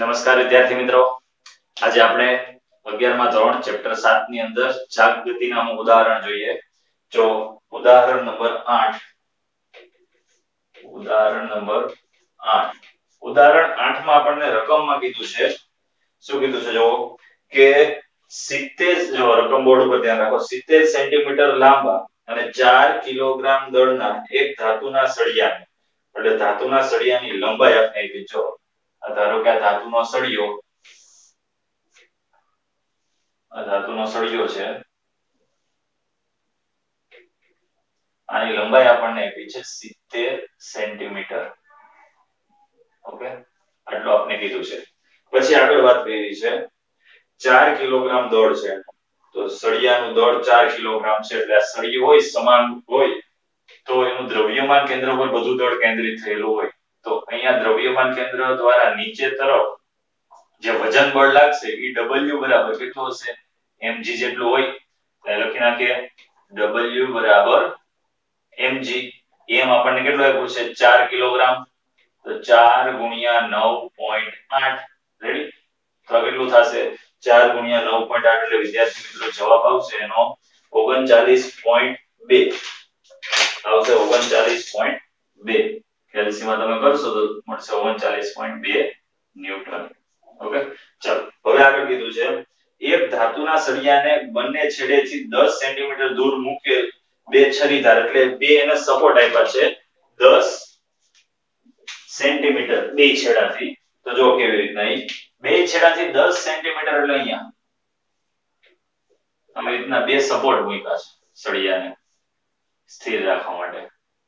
નમસ્કાર વિદ્યાર્થી મિત્રો, આજે આપણે 11મા ધોરણ ચેપ્ટર 7 ની અંદર જાગગતિના ઉદાહરણ જોઈએ. જો ઉદાહરણ નંબર 8 ઉદાહરણ 8 માં આપણને રકમમાં કીધું છે. શું કીધું છે? જો કે 70 જો રકમ બોર્ડ ઉપર ધ્યાન રાખો. 70 સેન્ટીમીટર લાંબા અને 4 કિલોગ્રામ દળના એક ધાતુના સળિયાને, એટલે ધાતુના સળિયાની લંબાઈ આપણે આપી જો. ધારો કે આ ધાતુનો સળિયો છે. આની લંબાઈ આપણને આપી છે 70 સેન્ટીમીટર. ઓકે, આટલું આપણે કીધું છે. પછી આગળ વાત કરી છે 4 કિલોગ્રામ દળ છે. તો સળિયાનું દળ 4 કિલોગ્રામ છે, એટલે આ સળિયો હોય સમાન હોય તો એનું દ્રવ્યમાન કેન્દ્ર પર બધું દળ કેન્દ્રિત થયેલું હોય. તો અહીંયા દ્રવ્યમાન કેન્દ્ર દ્વારા નીચે તરફ જે વજન બળ લાગશે એ W બરાબર કેટલું હશે? mg જેટલું હોય. એટલે લખી નાખીએ W બરાબર mg. m આપણને કેટલું આપ્યું છે? 4 કિલોગ્રામ. તો 4 ગુણ્યા 9.8. રેડી? તો કેટલું થશે? 4 ગુણ્યા 9.8 એટલે વિદ્યાર્થી મિત્રો જવાબ આવશે એનો 39.2 આવશે. 39.2 કેલ્સી માં તમે કરશો તો મળશે 39.2 ન્યૂટન. ઓકે, ચાલો હવે આગળ કીધું છે એક ધાતુના સળિયાને બંને છેડેથી 10 સેન્ટીમીટર દૂર મૂકેલ બે છરીધાર, એટલે બે એને સપોર્ટ આપ્યા છે 10 સેન્ટીમીટર બે છેડાથી. તો જો કેવી રીતના બે છેડાથી 10 સેન્ટીમીટર એટલે અહીંયા આવી રીતના બે સપોર્ટ મૂક્યા છે સળિયાને સ્થિર રાખવા માટે.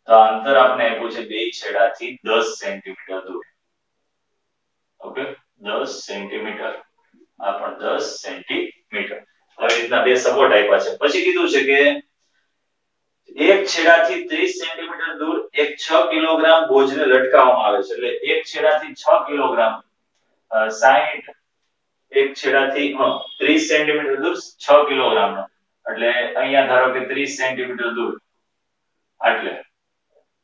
તો અંતર આપણે આપ્યું છે બે છેડાથી 10 સેન્ટીમીટર દૂર. Okay, 10 centimetre. આ પણ 10 સેન્ટીમીટર. આવી રીતના બે સપોર્ટ આપ્યા છે. પછી કીધું છે કે એક છેડાથી 30 સેન્ટીમીટર દૂર એક 6 કિલોગ્રામ બોજને લટકાવવામાં આવે છે. એટલે એક છેડાથી 6 કિલોગ્રામ 60 એક છેડાથી 30 સેન્ટીમીટર દૂર 6 કિલોગ્રામ નો, એટલે અહીંયા ધારો કે 30 સેન્ટીમીટર દૂર, એટલે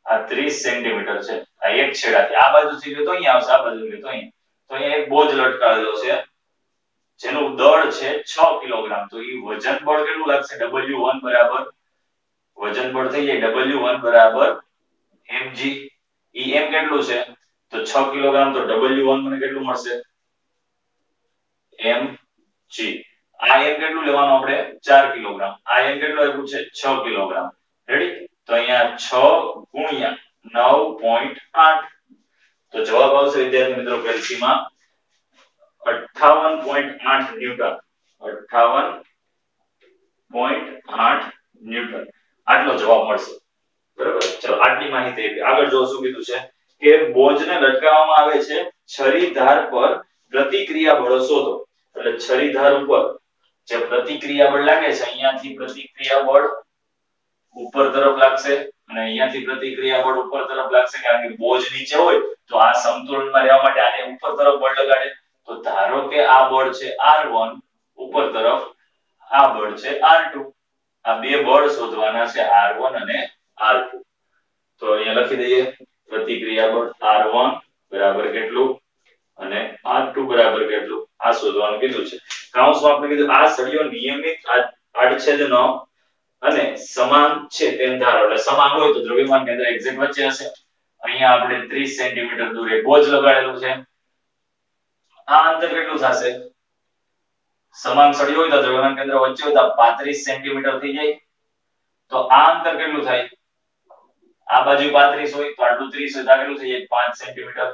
આ 30 સેન્ટીમીટર છે. આ એક છેડાથી આ બાજુથી લે તો અહીંયા આવશે, આ બાજુ લે તો અહીંયા. તો અહીંયા એક બોજ લટકાવેલો છે જેનું દળ છે 6 કિલોગ્રામ. તો ઈ વજન બળ કેટલું લાગશે? W1 બરાબર વજન બળ થઈ જાય W1 બરાબર mg. ઈ m કેટલું છે? તો 6 કિલોગ્રામ. તો W1 મને કેટલું મળશે? mg. આ m કેટલું લેવાનું આપણે? 4 કિલોગ્રામ. આ m કેટલું આવ્યું છે? 6 કિલોગ્રામ. રેડી? તો અહીંયા 6 ગુણ્યા 9.8. તો જવાબ આવશે વિદ્યાર્થી મિત્રો કેલ્સીમાં 58.8 ન્યૂટન. 58.8 ન્યૂટન. આટલો જવાબ મળશે. બરાબર? ચલો આટલી માહિતી આપી. આગળ જો શું કીધું છે કે બોજને લટકાવવામાં આવે છે છરીધાર પર પ્રતિક્રિયા બળો શોધો. એટલે છરીધાર ઉપર જે પ્રતિક્રિયા બળ લાગે છે, અહીંયાથી પ્રતિક્રિયા બળ ઉપર તરફ લાગશે અને અહીંયાથી પ્રતિક્રિયા બળ ઉપર તરફ લાગશે, કારણ કે બોજ નીચે હોય તો આ સમતુલનમાં રહેવા માટે આને ઉપર તરફ બળ લગાડે. તો ધારો કે આ બળ છે R1, ઉપર તરફ આ બળ છે R2. આ બે બળ શોધવાના છે R1 અને R2. તો અહીંયા લખી દઈએ પ્રતિક્રિયા બળ R1 બરાબર કેટલું અને R2 બરાબર કેટલું, આ શોધવાનું કીધું છે. કૌંસમાં આપણે કીધું આ સળિયો નિયમિત આડછેદનો અને સમાન છે તેમ ધારો. એટલે સમાન હોય તો દ્રવ્યમાન કેન્દ્ર એક્ઝેક્ટ વચ્ચે હશે. અહીંયા આપણે 30 સેન્ટીમીટર દૂર એક બોજ લગાડેલું છે. આ અંતર કેટલું થશે? સમાન સળિયો હોય તો દ્રવ્યમાન કેન્દ્ર વચ્ચે હોય તો 35 સેન્ટીમીટર થઈ જાય. તો આ અંતર કેટલું થાય? આ બાજુ 35 હોય તો આટલું 30 હોય તો કેટલું થઈ જાય? 5 સેન્ટીમીટર.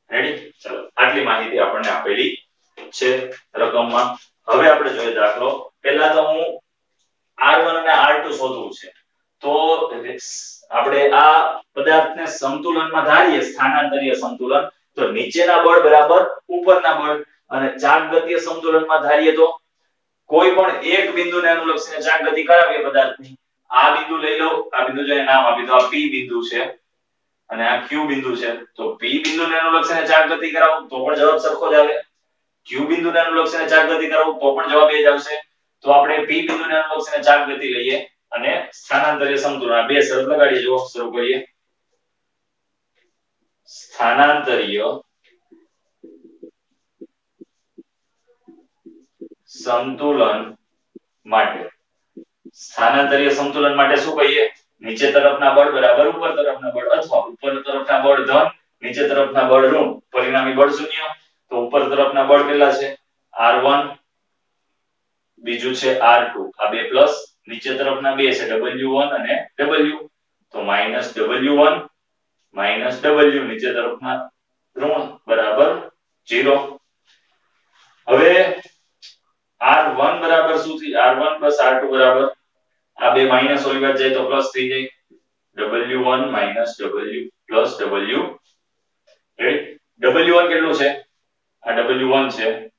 રેડી? ચલો આટલી માહિતી આપણને આપેલી છે રકમમાં. હવે આપણે જોઈએ દાખલો. પહેલા તો હું R1 અને R2 શોધવું છે. તો આપણે આ પદાર્થને સંતુલનમાં ધારીએ, સ્થાનાંતરીય સંતુલન, તો નીચેના બળ બરાબર ઉપરના બળ. અને ચાકગતીય સંતુલનમાં ધારીએ તો કોઈ પણ એક બિંદુને અનુલક્ષીને ચાકગતિ કરાવીએ પદાર્થની. આ બિંદુ લઈ લો, આ બિંદુ જોઈને નામ આપી દો. આ P બિંદુ છે અને આ Q બિંદુ છે. તો P બિંદુને અનુલક્ષીને ચાકગતિ કરાવો તો પણ જવાબ સરખો જ આવે. Q બિંદુને અનુલક્ષીને ચાકગતિ કરાવો તો પણ જવાબ એ જ આવશે. તો આપણે P બિંદુને અનુલક્ષીને ચાકગતિ લઈએ અને સ્થાનાંતરીય સમતુલન આ બે શરત લગાડીએ. જો શરૂ કરીએ. સ્થાનાંતરીય સમતુલન માટે સ્થાનાંતરીય સમતુલન માટે શું કહીએ નીચે તરફના બળ બરાબર ઉપર તરફના બળ અથવા ઉપર તરફના બળ ધન નીચે તરફના બળ ઋણ પરિણામી બળ શૂન્ય તો ઉપર તરફના બળ કેટલા છે r1 બીજું છે r2 આ બે પ્લસ નીચે તરફના બે છે w1 અને w તો માઈનસ w1 માઈનસ w નીચે તરફના ઋણ બરાબર 0 હવે r1 બરાબર શું થઈ r1 r2 બરાબર આ બે માઈનસ ઓલી બાજુ જાય તો પ્લસ થઈ જાય w1 w plus w w1 કેટલું છે આ w1 છે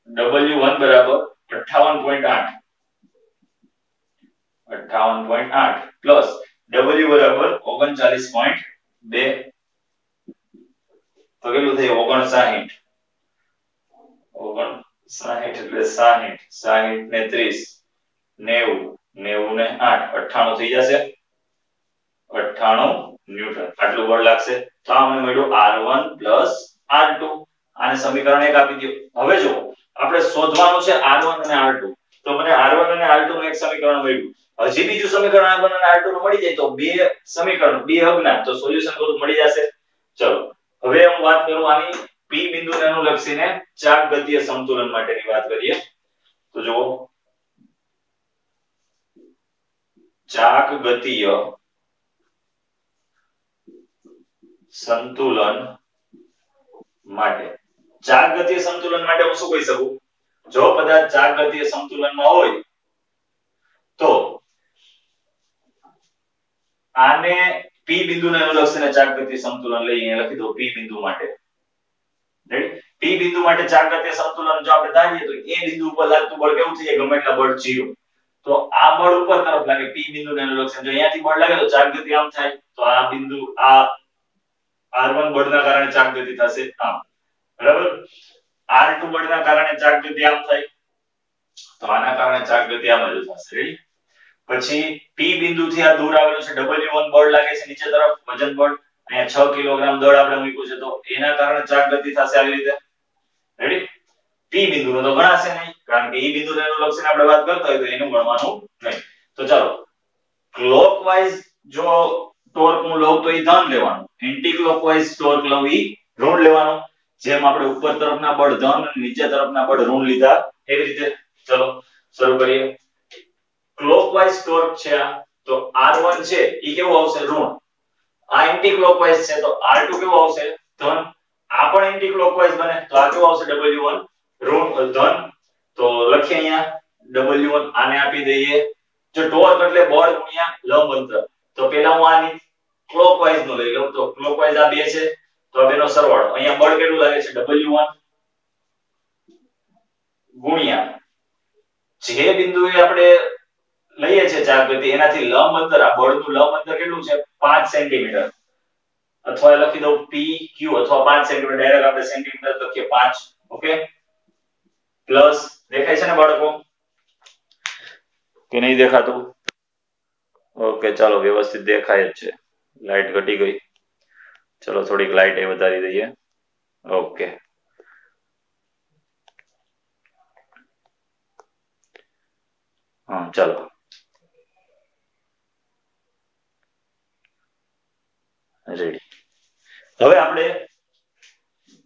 w1 બરાબર 58.8 58.8 પ્લસ w બરાબર 39.2 તો કેટલું થાય 59 એટલે 60 60 ને 30 90 90 ને 8 98 થઈ જશે 98 ન્યૂટન આટલું બળ લાગશે તો આ મને મળ્યું r1 r2 આને સમીકરણ 1 આપી દો હવે જો આપણે શોધવાનું છે r1 અને r2 તો મને r1 અને r2 નું એક સમીકરણ મળ્યું હજી બીજું સમીકરણ r1 અને r2 નું મળી જાય તો બે સમીકરણ બે અજ્ઞાત તો સોલ્યુશન કરું મળી જશે ચલો હવે હું વાત કરું આની p બિંદુને અનુલક્ષીને ચાક ગતિય સમતુલન માટેની વાત કરીએ તો જો ચાક ગતિય સંતુલન માટે ચાક ગતિય સંતુલન માટે હું શું કહી શકું જો પદાર્થ ચાક ગતિય સંતુલનમાં હોય તો આને p બિંદુને અનુલક્ષીને ચાક ગતિય સંતુલન લઈ અહીંયા લખી દો p બિંદુ માટે રાઈટ p બિંદુ માટે ચાક ગતિય સંતુલન જો આપણે ધારીએ તો એ બિંદુ ઉપર લાગતું બળ કેવું થઈ જાય ગમે એટલા બળ 0 તો આ બળ ઉપર તરફ લાગે p બિંદુને અનુલક્ષીને જો અહીંયાથી બળ લાગે તો ચાક ગતિ આમ થાય તો આ બિંદુ આ r1 બળના કારણે ચાક ગતિ થશે આમ બરાબર r2 બળના કારણે ચાક ગતિ આમ થાય તો આના કારણે ચાક ગતિ આમ જ થશે રેડી પછી p બિંદુથી આ દૂર આવેલું છે w1 બળ લાગે છે નીચે તરફ વજન બળ અહીંયા 6 કિલોગ્રામ દળ આપણે મૂક્યું છે તો એના કારણે ચાક ગતિ થશે આવી રીતે રેડી p બિંદુનો તો ગણાશે નહીં કારણ કે e બિંદુને અનુલક્ષીને આપણે વાત કરતા હોય તો એનું ગણવાનું નહીં તો ચાલો ક્લોકવાઇઝ જો ટોર્ક હું લઉં તો એ ધન લેવાનું એન્ટી ક્લોકવાઇઝ ટોર્ક લઉં એ ઋણ લેવાનું જેમ આપણે ઉપર તરફના બળ ધન અને નીચે તરફના બળ ઋણ લીધા એવી રીતે ચલો શરૂ કરીએ ક્લોકવાઇઝ ટોર્ક છે તો r1 છે એ કેવું આવશે ઋણ આ એન્ટી ક્લોકવાઇઝ છે તો r2 કેવું આવશે ધન આ પણ એન્ટી ક્લોકવાઇઝ બને તો આ કેવું આવશે w1 ઋણ ધન તો લખીએ અહીંયા w1 આને આપી દઈએ જો ટોર્ક એટલે બળ ગુણ્યા લંબ અંતર તો પહેલા હું આની ક્લોકવાઇઝ નો લઈ લઉં તો ક્લોકવાઇઝ આ બે છે તો આ બેનો સરવાળો અહીંયા બળ કેટલું લાગે છે w1 ગુણ્યા જે બિંદુએ આપણે લઈએ છે ચાક ગતિ એનાથી લંબ અંતર આ બળનું લંબ અંતર કેટલું છે 5 સેન્ટીમીટર અથવા લખી દઉં pq અથવા 5 સેન્ટીમીટર ડાયરેક્ટ આપણે સેન્ટીમીટર લખીએ 5 ઓકે પ્લસ દેખાય છે ને બાળકો કે નહીં દેખાતું ઓકે ચાલો વ્યવસ્થિત દેખાય જ છે લાઈટ ઘટી ગઈ ચલો થોડીક લાઈટ એ વધારી દઈએ ઓકે હા ચાલો રેડી હવે આપણે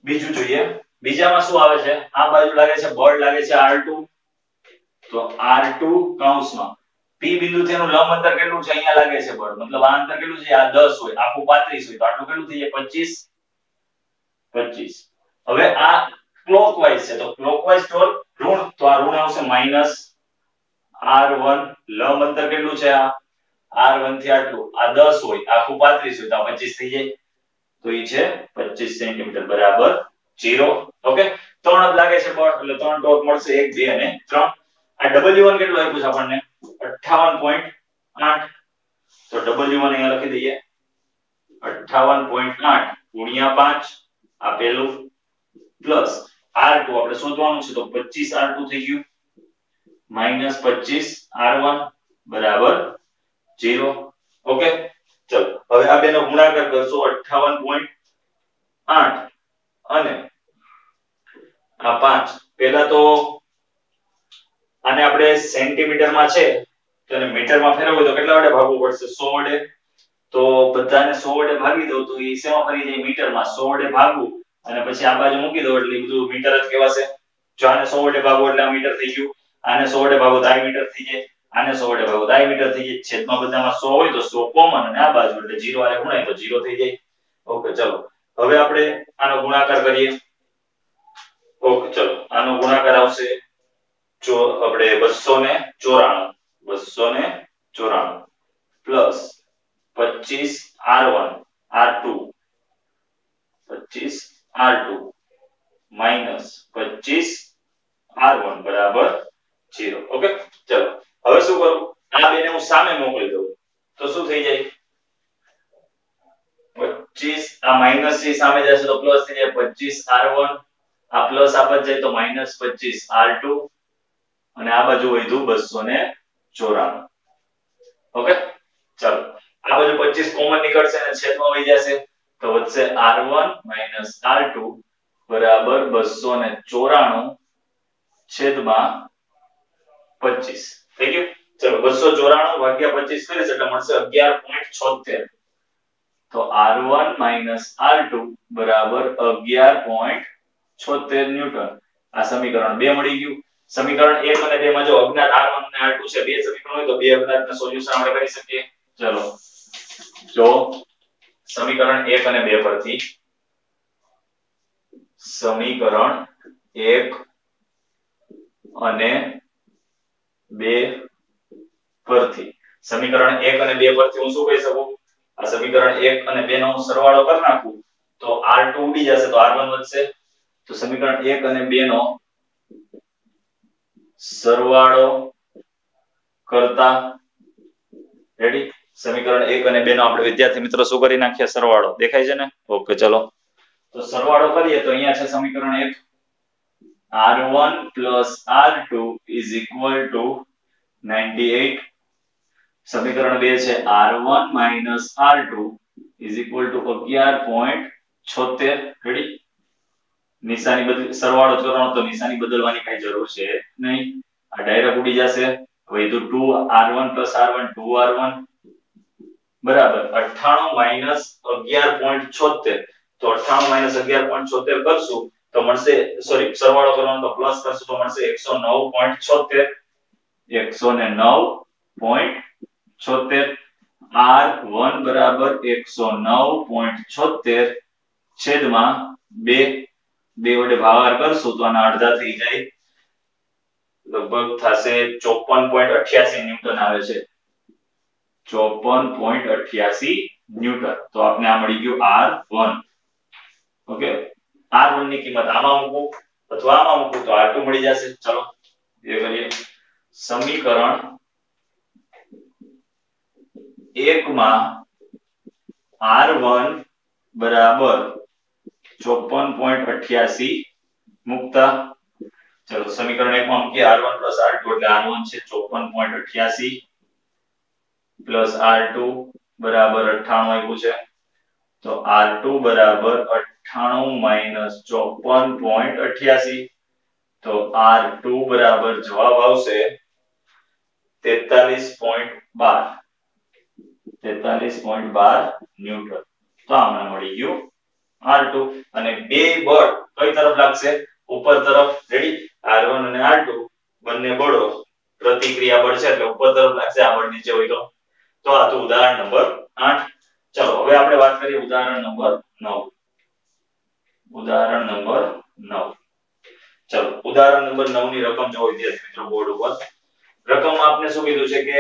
બીજું જોઈએ બીજામાં શું આવે છે આ બાજુ લાગે છે બળ લાગે છે r2 તો r2 કૌંસમાં p બિંદુથી એનું લંબ અંતર કેટલું છે અહીંયા લાગે છે બળ મતલબ આ અંતર કેટલું છે આ 10 હોય આખું 35 હોય તો આટલું કેટલું થઈ જાય 25 હવે આ ક્લોકવાઇઝ છે તો ક્લોકવાઇઝ ટોર્ક ઋણ તો આ ઋણ આવશે માઈનસ r1 લંબ અંતર કેટલું છે આ r1 થી આટલું આ 10 હોય આખું 35 હોય તો આ 25 થઈ જાય તો ઈ છે 25 સેન્ટીમીટર બરાબર 0 ઓકે ત્રણ જ લાગે છે બળ એટલે ત્રણ ટોર્ક મળશે 1 2 અને 3 આ w1 કેટલું આપ્યું છે આપણને 58.8 તો w1 અહીંયા લખી દઈએ 58.8 ગુણ્યા 5 આ પહેલું પ્લસ r2 આપણે શોધવાનું છે તો 25 r2 થઈ ગયું માઈનસ 25 r1 બરાબર 0 ઓકે ચલો હવે આ બેનો ગુણાકાર કરશો 58.8 અને આ 5 પહેલા તો આને આપણે સેન્ટીમીટરમાં છે તો એને મીટરમાં ફેરવવું તો કેટલા વડે ભાગવું પડશે 100 વડે તો બધાને 100 વડે ભાગી દઉં તો ઈ શેમાં ફરી જાય મીટરમાં 100 વડે ભાગવું અને પછી આ બાજુ મૂકી દો એટલે બધું મીટર જ કહેવાશે જો આને 100 વડે ભાગો એટલે આ મીટર થઈ ગયું આને 100 વડે ભાગો તો આ મીટર થઈ જાય આને 100 વડે ભાગો તો આ મીટર થઈ જાય છેદમાં બધામાં 100 હોય તો 100 કોમન અને આ બાજુ એટલે 0 આને ગુણાય તો 0 થઈ જાય ઓકે ચલો હવે આપણે આનો ગુણાકાર કરીએ ઓકે ચલો આનો ગુણાકાર આવશે જો આપણે 294 plus 25 r1 r2 25 r2 minus 25 r1 બરાબર 0 ઓકે ચલો હવે શું કરું આ બેને હું સામે મોકલી દઉં તો શું થઈ જાય 25 આ માઈનસ છે સામે જશે તો પ્લસ થઈ જાય 25 r1 આ પ્લસ આપત જાય તો માઈનસ 25 r2 અને આ બાજુ વધ્યું 294 ઓકે ચલો આ બાજુ 25 કોમન નીકળશે અને છેદમાં વહી જશે તો વધશે r1 r2 બરાબર 294 છેદમાં 25 થઈ ગયું ચલો 294 ભાગ્યા 25 કરીશ એટલે મળશે 11.76 તો r1 r2 બરાબર 11.76 ન્યૂટન આ સમીકરણ 2 મળી ગયું સમીકરણ 1 અને 2 માં જો અજ્ઞાત r1 અને r2 છે બે સમીકરણ હોય તો બે અજ્ઞાતના સોલ્યુશન આપણે કરી શકીએ ચલો જો સમીકરણ 1 અને 2 પરથી સમીકરણ 1 અને 2 પરથી સમીકરણ 1 અને 2 પરથી હું શું કહી શકું આ સમીકરણ 1 અને 2 નો સરવાળો કરી નાખું તો r2 ઉડી જશે તો r1 વધશે તો સમીકરણ 1 અને 2 નો સરવાળો કરતા રેડી સમીકરણ 1 અને 2 નો આપણે વિદ્યાર્થી મિત્રો શું કરી નાખ્યા સરવાળો દેખાય છે ને ઓકે ચલો તો સરવાળો કરીએ તો અહીંયા છે સમીકરણ 1 r1 r2 98 સમીકરણ 2 છે r1 r2 11.76 રેડી નિશાની બદલી સરવાળો કરવાનો તો નિશાની બદલવાની કઈ જરૂર છે નહીં આ ડાયરેક્ટ ઉડી જશે વધ્યું 2r1 r1 2r1 બરાબર 98 11.76 તો 98 11.76 કરશું તો મળશે સોરી સરવાળો કરવાનો તો પ્લસ કરશું તો મળશે 109.76 109.76 r1 બરાબર 109.76 છેદમાં 2 વડે ભાગાકાર કરશું તો આના અડધા થઈ જાય લગભગ થશે 54.88 ન્યૂટન આવે છે 54.88 ન્યૂટન તો આપણે આ મળી ગયું r1 ઓકે r1 ની કિંમત આમાં મૂકું અથવા આમાં મૂકું તો r2 મળી જશે ચલો એ કરીએ સમીકરણ 1 માં r1 બરાબર 54.88 મુકતા ચલો સમીકરણ 1 માં મૂકીએ r1 r2 એટલે r1 છે 54.88 પ્લસ r2 બરાબર 98 આપ્યું છે તો r2 બરાબર 98 54.88 તો r2 બરાબર જવાબ આવશે 43.12 ન્યૂટન તો આમને મળી ગયું r2 અને બે બળ કઈ તરફ લાગશે ઉપર તરફ રેડી r1 અને r2 બંને બળો પ્રતિક્રિયા બળ છે એટલે ઉપર તરફ લાગશે આ બળ નીચે હોય તો આ તો ઉદાહરણ નંબર 8 ચલો હવે આપણે વાત કરીએ ઉદાહરણ નંબર 9 ઉદાહરણ નંબર 9 ચલો ઉદાહરણ નંબર 9 ની રકમ જો વિદ્યાર્થી મિત્રો બોર્ડ ઉપર રકમ આપને શું કીધું છે કે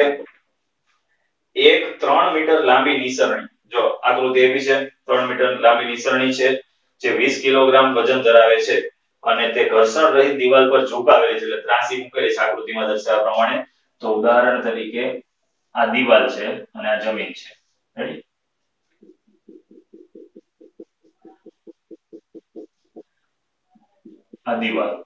એક 3 મીટર લાંબી નિસરણી જો આકૃતિ આપી છે 3 મીટર લાંબી નિસરણી છે જે 20 કિલોગ્રામ વજન ધરાવે છે અને તે ઘર્ષણ રહિત દિવાલ પર ઝુકાવેલી છે એટલે ત્રાસી મૂકેલી છે આકૃતિમાં દર્શાવ્યા પ્રમાણે તો ઉદાહરણ તરીકે આ દિવાલ છે અને આ જમીન છે રેડી આ દિવાલ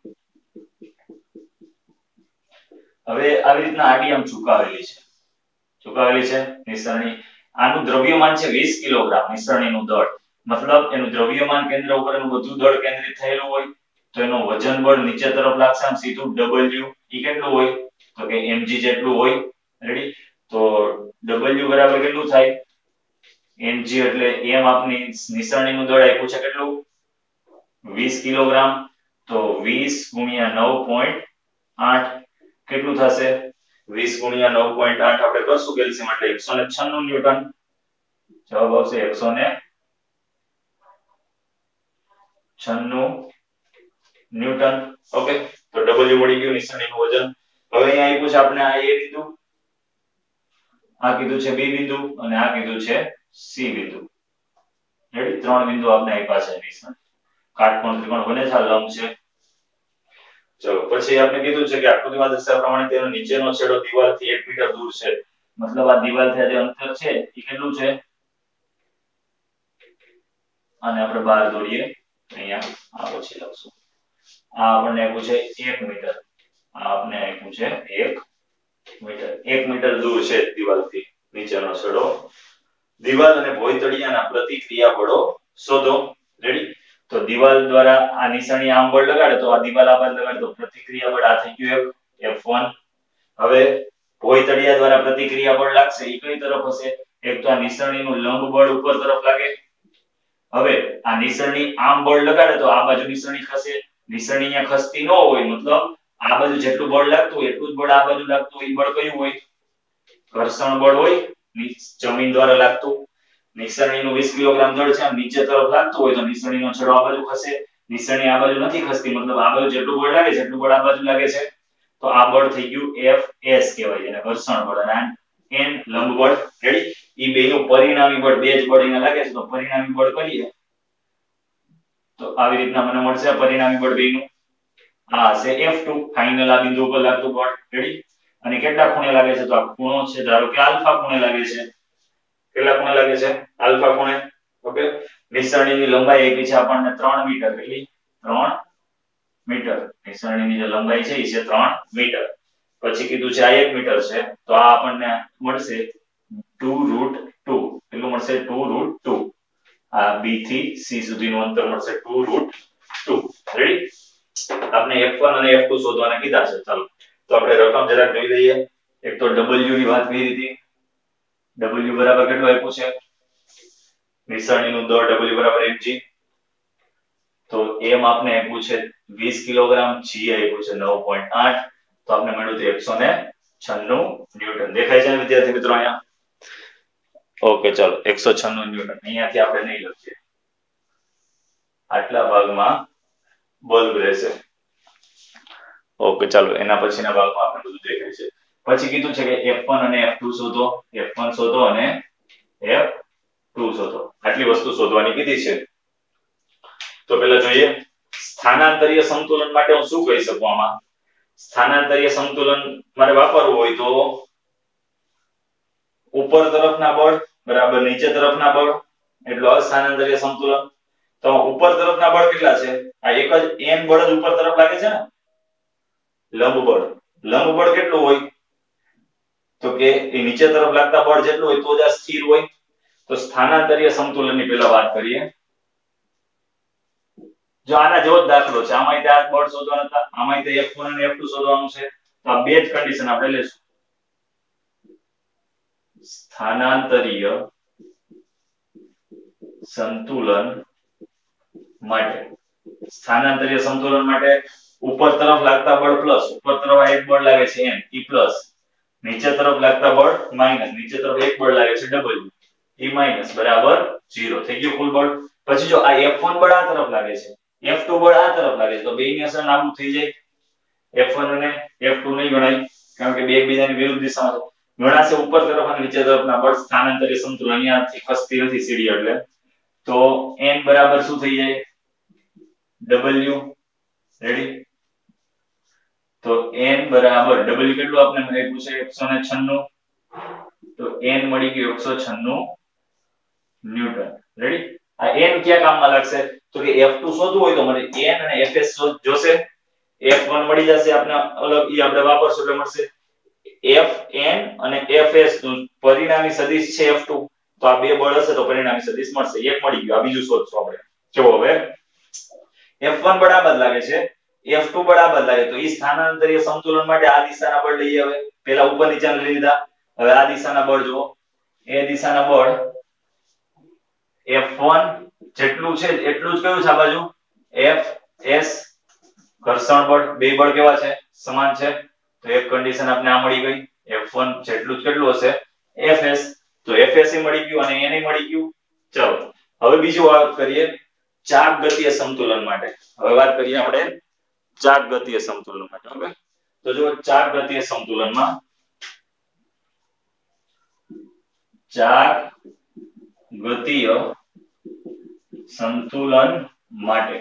હવે આવી રીતના આડી આમ ઝુકાવેલી છે નિસરણી આનું દ્રવ્યમાન છે 20 કિલોગ્રામ નિસરણીનું દળ મતલબ એનું દ્રવ્યમાન કેન્દ્ર ઉપર એનું બધું દળ કેન્દ્રિત થયેલું હોય તો એનો વજન બળ નીચે તરફ લાગશે આમ સીધું W ઈ કેટલું હોય તો કે mg જેટલું હોય રેડી તો W બરાબર કેટલું થાય mg એટલે m આપની નિસરણીનું દળ આપ્યું છે કેટલું 20 કિલોગ્રામ તો 20 ગુણ્યા 9.8 કેટલું થશે 20 ગુણ્યા 9.8 આપણે કરશું કેલ્શિયમ એટલે 196 ન્યૂટન જવાબ આવશે 196 ન્યૂટન ઓકે તો W મળી ગયું નિસરણીનું વજન હવે અહીંયા આપ્યું છે આપણે આ A બિંદુ આ કીધું છે B બિંદુ અને આ કીધું છે C બિંદુ રેડી ત્રણ બિંદુ આપણે આપ્યા છે નિસરણ કાટકોણ ત્રિકોણ બને છે લંબ છે ચલો પછી આપણે કીધું છે કે આકૃતિમાં દર્શાવ્યા પ્રમાણે તેનો નીચેનો છેડો દીવાલથી 1 મીટર દૂર છે મતલબ આ દીવાલથી જે અંતર છે એ કેટલું છે અને આપણે બહાર દોરીએ અહીંયા આ પછી લખશું આ આપણને આપ્યું છે 1 મીટર આ આપણે આપ્યું છે 1 મીટર દૂર છે દીવાલથી નીચેનો છેડો દીવાલ અને ભોયતળિયાના પ્રતિક્રિયા બળો શોધો રેડી તો દીવાલ દ્વારા આ નિશાની આમ બળ લગાડે તો આ દીવાલ આ બાજુ લગાડે તો પ્રતિક્રિયા બળ આ થઈ ગયું F1 હવે ભોયતળિયા દ્વારા પ્રતિક્રિયા બળ લાગશે એ કઈ તરફ હશે એક તો આ નિશાનીનું લંબ બળ ઉપર તરફ લાગે હવે આ નિસરણી આમ બળ લગાડે તો આ બાજુ નિસરણી ખસે નિસરણી અહીંયા ખસતી ન હોય મતલબ આ બાજુ જેટલું બળ લાગતું હોય એટલું જ બળ આ બાજુ લાગતું હોય એ બળ કયું હોય ઘર્ષણ બળ હોય જમીન દ્વારા લાગતું નિસરણીનું 20 કિલોગ્રામ દળ છે આમ નીચે તરફ લાગતું હોય તો નિસરણીનો છેડો આ બાજુ ખસે નિસરણી આ બાજુ નથી ખસતી મતલબ આ બાજુ જેટલું બળ લાગે છે એટલું બળ આ બાજુ લાગે છે તો આ બળ થઈ ગયું Fs કહેવાય જેને ઘર્ષણ બળ અને n લંબ બળ રેડી ઈ બેનું પરિણામી બળ બે જ બળ અહીંયા લાગે છે તો પરિણામી બળ કરીએ તો આવી રીતના મને મળશે પરિણામી બળ બેનું આ હશે F2 ફાઇનલ આ બિંદુ ઉપર લાગતું બળ રેડી અને કેટલા ખૂણે લાગે છે તો આ ખૂણો છે ધારો કે આલ્ફા ખૂણે લાગે છે કેટલા ખૂણે લાગે છે આલ્ફા ખૂણે ઓકે નિસરણીની લંબાઈ આપી છે આપણને 3 મીટર કેટલી 3 મીટર નિસરણીની જે લંબાઈ છે એ છે 3 મીટર પછી કીધું છે આ 1 મીટર છે તો આ આપણને મળશે 2√2 કેટલું મળશે 2√2 આ B થી C સુધીનું અંતર મળશે 2√2 રેડી આપણે F1 અને F2 શોધવાના કીધા છે ચાલો તો આપણે રકમ જરાક જોઈ લઈએ એક તો W ની વાત કરી હતી W બરાબર કેટલું આપ્યું છે નિસરણીનું દળ W બરાબર mg તો m આપને આપ્યું છે 20 કિલોગ્રામ g આપ્યું છે 9.8 તો આપણે મળ્યું છે 196 ન્યૂટન દેખાય છે વિદ્યાર્થી મિત્રો અહીંયા ઓકે ચાલો 196 ન્યૂટન અહીંયાથી આપણે નહીં લખીએ આટલા ભાગમાં બલ્બ રહેશે ઓકે ચાલો એના પછીના ભાગમાં આપણે બધું દેખાય છે પછી કીધું છે કે F1 અને F2 શોધો F1 શોધો અને F2 શોધો આટલી વસ્તુ શોધવાની કીધી છે તો પહેલા જોઈએ સ્થાનાંતરીય સંતુલન માટે હું શું કહી શકું આમાં સ્થાનાંતરીય સંતુલન મારે વાપરવું હોય તો ઉપર તરફના બળ બરાબર નીચે તરફના બળ એટલે અસ્થાનાંતરીય સંતુલન તો ઉપર તરફના બળ કેટલા છે આ એક જ n બળ જ ઉપર તરફ લાગે છે ને લંબ બળ કેટલું હોય તો કે એ નીચે તરફ લાગતા બળ જેટલું હોય તો જ આ સ્થિર હોય તો સ્થાનાંતરીય સંતુલનની પહેલા વાત કરીએ જો આના જેવો જ દાખલો છે આમાં આ બળ શોધવાના હતા આમાં F1 અને F2 શોધવાનું છે તો આ બે જ કન્ડિશન આપણે લેશું સ્થાનાંતરીય સંતુલન માટે ઉપર તરફ લાગતા બળ પ્લસ ઉપર તરફ એક બળ લાગે છે n e પ્લસ નીચે તરફ લાગતા બળ માઈનસ નીચે તરફ એક બળ લાગે છે w e માઈનસ બરાબર 0 થઈ ગયું કુલ બળ પછી જો આ F1 બળ આ તરફ લાગે છે F2 બળ આ તરફ લાગે છે તો બેની અસર નાબૂદ થઈ જાય F1 અને F2 નહીં ગણાય કારણ કે બે એકબીજાની વિરુદ્ધ દિશામાં ગણાશે ઉપર તરફ અને નીચે તરફના બળ સ્થાનાંતરીય સંતુલન અહીંયાથી ખસતી નથી સીડી એટલે તો n બરાબર શું થઈ જાય w રેડી તો n બરાબર w કેટલું આપણે આપ્યું છે 196 તો n મળી ગયું 196 ન્યૂટન રેડી આ n ક્યાં કામમાં લાગશે તો કે F2 શોધવું હોય તો મને n અને Fs જોશે F1 મળી જશે આપણે અલગ ઈ આપણે વાપરશું એટલે મળશે Fn અને Fs નું પરિણામી સદિશ છે F2 તો આ બે બળ હશે તો પરિણામી સદિશ મળશે એક મળી ગયું આ બીજું શોધશું આપણે જો હવે F1 બરાબર લાગે છે, F2 બરાબર લાગે, તો ઈ સ્થાનાંતરીય સંતુલન માટે આ દિશાના બળ લઈએ. હવે પેલા ઉપર નીચેના લઈ લીધા, હવે આ દિશાના બળ જુઓ, એ દિશાના બળ F1 જેટલું છે એટલું જ કયું છે આ બાજુ Fs ઘર્ષણ બળ, બે બળ કેવા છે સમાન છે, તો એક કન્ડિશન આપણે આ મળી ગઈ. F1 જેટલું જ કેટલું હશે Fs, તો Fs એ મળી ગયું અને n એ મળી ગયું. ચલો હવે બીજું વાત કરીએ ચાપ ગતીય સંતુલન માટે. હવે વાત કરીએ આપણે ચાપ ગતીય સંતુલન માટે. ઓકે, તો જો ચાપ ગતીય સંતુલનમાં ચાપ ગતીય સંતુલન માટે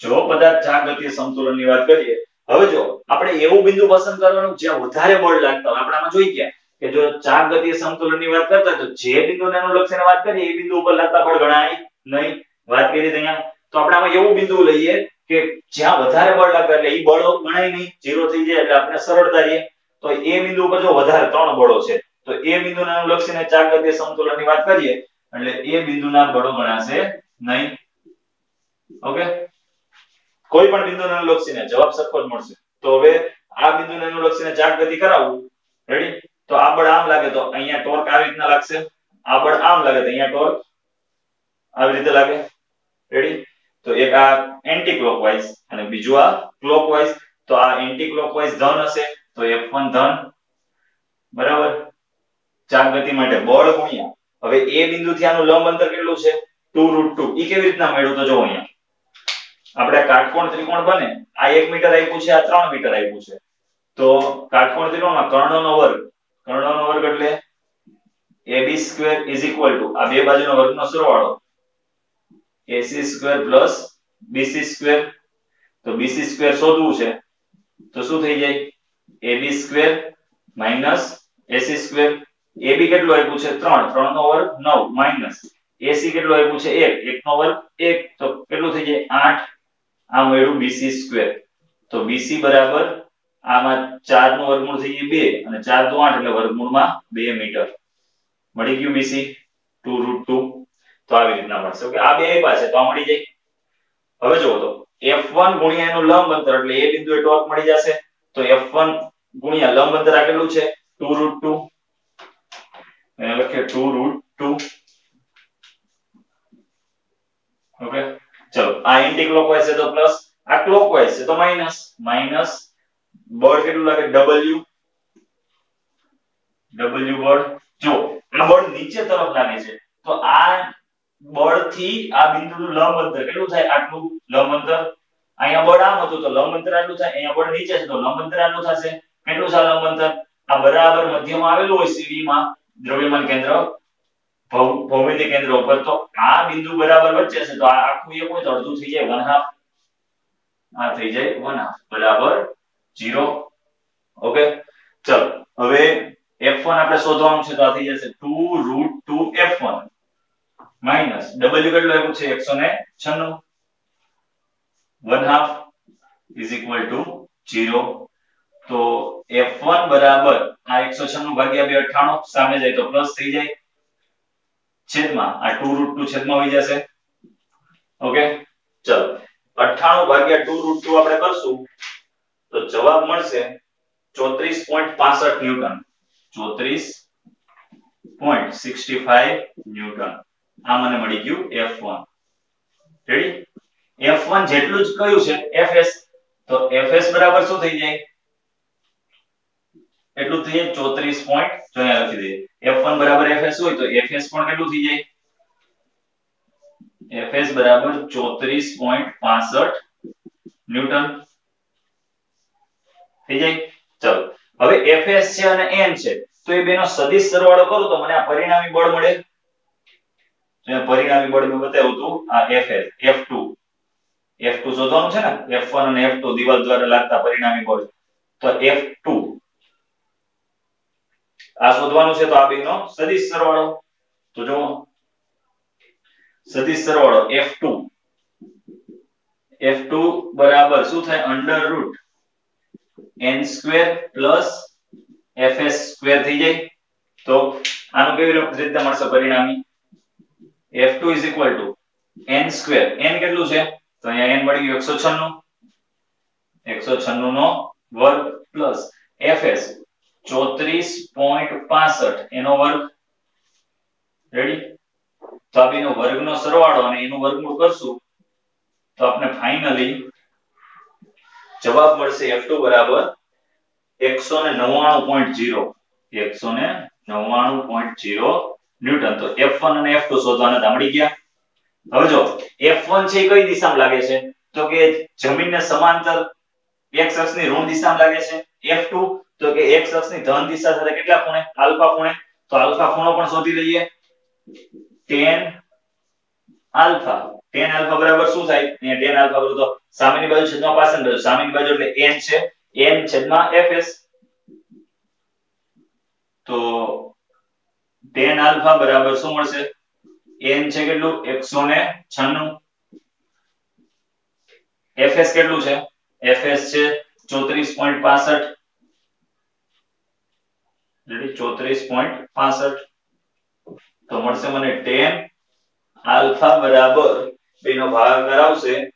જો પદાર્થ ચાપ ગતીય સંતુલનની વાત કરીએ, હવે જો આપણે એવું બિંદુ પસંદ કરવાનું જ્યાં વધારે બળ લાગતા હોય. આપણે આમાં જોઈ ગયા કે જો ચાપ ગતીય સંતુલનની વાત કરતા તો જે બિંદુને અનુલક્ષીને વાત કરીએ એ બિંદુ ઉપર લાગતા બળ ગણાય નહીં. વાત કરી અહીંયા તો આપણે આમાં એવું બિંદુ લઈએ કે જ્યાં વધારે બળ લાગતા એટલે એ બળો ગણાય નહીં, 0 થઈ જાય એટલે આપણે સરળતા રહીએ. તો એ બિંદુ ઉપર જો વધારે 3 બળો છે તો એ બિંદુને અનુલક્ષીને ચાપ ગતીય સંતુલનની વાત કરીએ એટલે એ બિંદુના બળો ગણાશે નહીં. ઓકે, કોઈ પણ બિંદુને અનુલક્ષીને જવાબ સરખો જ મળશે. તો હવે આ બિંદુને અનુલક્ષીને ચાપ ગતિ કરાવું, રેડી, તો આ બળ આમ લાગે તો અહીંયા ટોર્ક આવી રીતના લાગશે, આ બળ આમ લાગે તો અહીંયા ટોર્ક આવી રીતે લાગે. રેડી, તો એક આ એન્ટી ક્લોકવાઇઝ અને બીજું આ ક્લોકવાઇઝ. તો આ એન્ટી ક્લોકવાઇઝ ધન હશે તો F1 ધન બરાબર. ચાપ ગતિ માટે બળ ગુણ્યા હવે એ બિંદુથી આનું લંબ અંતર કેટલું છે 2√2. ઈ કેવી રીતના મળ્યું તો જો અહીંયા આપણે કાટકોણ ત્રિકોણ બને, આ 1 મીટર આપ્યું છે, આ 3 મીટર આપ્યું છે, તો કાટકોણ ત્રિકોણમાં કર્ણનો વર્ગ એટલે AB² આ બે બાજુનો વર્ગનો સરવાળો AC² BC². તો BC² શોધવું છે તો શું થઈ જાય AB² AC². AB કેટલું આપ્યું છે 3, 3 નો વર્ગ 9 માઈનસ AC કેટલું આપ્યું છે 1, 1 નો વર્ગ 1, તો કેટલું થઈ જાય 8. આ મળ્યું BC². તો BC બરાબર આમાં 4 નું વર્ગમૂળ થઈ જાય 2 અને 4 * 8 એટલે વર્ગમૂળમાં 2 મીટર મળી ગયું BC 2√2. તો આવી રીતના મળશે. ઓકે, આ બે આપ્યા છે તો આ મળી જાય. હવે જોવો તો F1 ગુણ્યા એનું લંબ અંતર એટલે એ બિંદુએ ટોર્ક મળી જશે. તો F1 ગુણ્યા લંબ અંતર આ કેટલું છે 2√2. અહીંયા લખીએ 2√2. ઓકે, ચલો આ એન્ટી ક્લોકવાઇઝ છે તો પ્લસ, આ ક્લોકવાઇઝ છે તો માઈનસ. માઈનસ બળ કેટલું લાગે W બળ. જો આ બળ નીચે તરફ લાગે છે તો આ બળથી આ બિંદુનું લંબ અંતર કેટલું થાય આટલું લંબ અંતર. અહીંયા બળ આમ હતું તો લંબ અંતર આટલું થાય, અહીંયા બળ નીચે છે તો લંબ અંતર આટલું થશે. કેટલું છે લંબ અંતર? આ બરાબર મધ્યમાં આવેલું હોય CD માં દ્રવ્યમાન કેન્દ્ર ભૌમિતિક કેન્દ્ર ઉપર, તો આ બિંદુ બરાબર વચ્ચે છે તો આ આખું એક હોય તો અડધું થઈ જાય 1/2. આ થઈ જાય 1/2 બરાબર 0. ઓકે, ચલો હવે F1 આપણે શોધવાનું છે તો આ થઈ જશે 2√2 F1 માઈનસ W કેટલું આવ્યું છે 196 1/2 = 0. તો F1 બરાબર આ 196 ભાગ્યા 2 98 સામે જાય તો પ્લસ થઈ જાય છેદમાં આ 2√2 છેદમાં આવી જશે. ઓકે, ચલો 98 ભાગ્યા 2√2 આપણે કરશું તો જવાબ મળશે 34.65 ન્યૂટન. 34.65 ન્યૂટન. આ મને મળી ગયું F1. રેડી, F1 જેટલું જ કયું છે Fs, તો Fs બરાબર શું થઈ જાય એટલું થઈ જાય 34 પોઈન્ટ. જો અહીંયા લખી દઈએ F1 બરાબર Fs હોય તો Fs પણ કેટલું થઈ જાય Fs બરાબર 34.65 ન્યૂટન થઈ જાય. ચલો હવે Fs છે અને n છે તો એ બેનો સદિશ સરવાળો કરું તો મને આ પરિણામી બળ મળે. જો પરિણામી બળ મેં બતાવ્યું હતું આ Fs F2 શોધવાનું છે ને, F1 અને F2 દિવાલ દ્વારા લાગતા પરિણામી બળ, તો F2 આ શોધવાનું છે તો આ બેનો સદિશ સરવાળો. તો જો સદિશ સરવાળો F2 બરાબર શું થાય √n² + Fs² થઈ જાય. તો આનું કેવી રીતે મળશે પરિણામી F2 = n². n કેટલું છે તો અહીંયા n મળી ગયું 196 નો વર્ગ પ્લસ fs 34.65 એનો વર્ગ રેડી તો આ બેનો વર્ગનો સરવાળો અને એનું વર્ગમૂળ કરશું તો આપણે ફાઇનલી જવાબ મળશે f2 બરાબર 199.0 ન્યૂટન તો f1 અને f2 શોધવાના મળી ગયા હવે જો f1 છે કઈ દિશામાં લાગે છે તો કે જમીનને સમાંતર x અક્ષની ઋણ દિશામાં લાગે છે f2 તો કે x અક્ષની ધન દિશા સાથે કેટલા ખૂણે આલ્ફા ખૂણે તો આલ્ફા ખૂણો પણ શોધી લઈએ tan આલ્ફા બરાબર શું થાય અહીંયા tan આલ્ફા બરાબર તો સામેની બાજુ છેદમાં પાછળની બાજુ સામેની બાજુ એટલે n છે n છેદમાં fs તો tan આલ્ફા બરાબર શું મળશે n છે કેટલું 196 fs કેટલું છે fs છે 34.65 રેડી 34.65 તો મળશે મને tan આલ્ફા બરાબર બેનો ભાગાકાર આવશે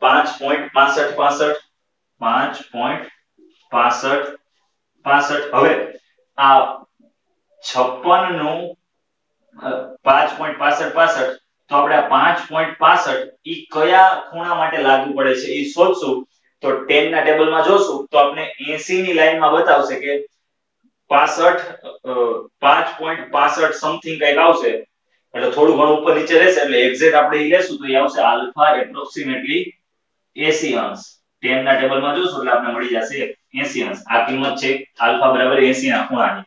5.65 હવે આ 56 નું 5.65 તો આપણે આ 5.65 ઈ કયા ખૂણા માટે લાગુ પડે છે ઈ શોધશું તો tan ના ટેબલમાં જોશું તો આપણે 80 ની લાઈનમાં બતાવશે કે 5.65 સમથિંગ કંઈક આવશે એટલે થોડું ઘણું ઉપર નીચે રહેશે એટલે એક્ઝેક્ટ આપણે ઈ લેશું તો ઈ આવશે આલ્ફા એપ્રોક્સિમેટલી 80 અંશ tan ના ટેબલમાં જોશું એટલે આપણે મળી જશે 80 અંશ આ કિંમત છે આલ્ફા બરાબર 80 ના ખૂણાની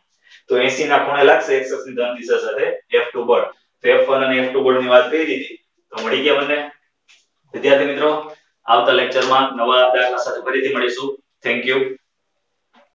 તો 80 ના ખૂણે લાગશે x અક્ષની ધન દિશા સાથે f2 બળ તો f1 અને f2 બળની વાત કરી દીધી તો મળી ગયા મને વિદ્યાર્થી મિત્રો આવતા લેક્ચરમાં નવા દાખલા સાથે ફરીથી મળીશું થેન્ક યુ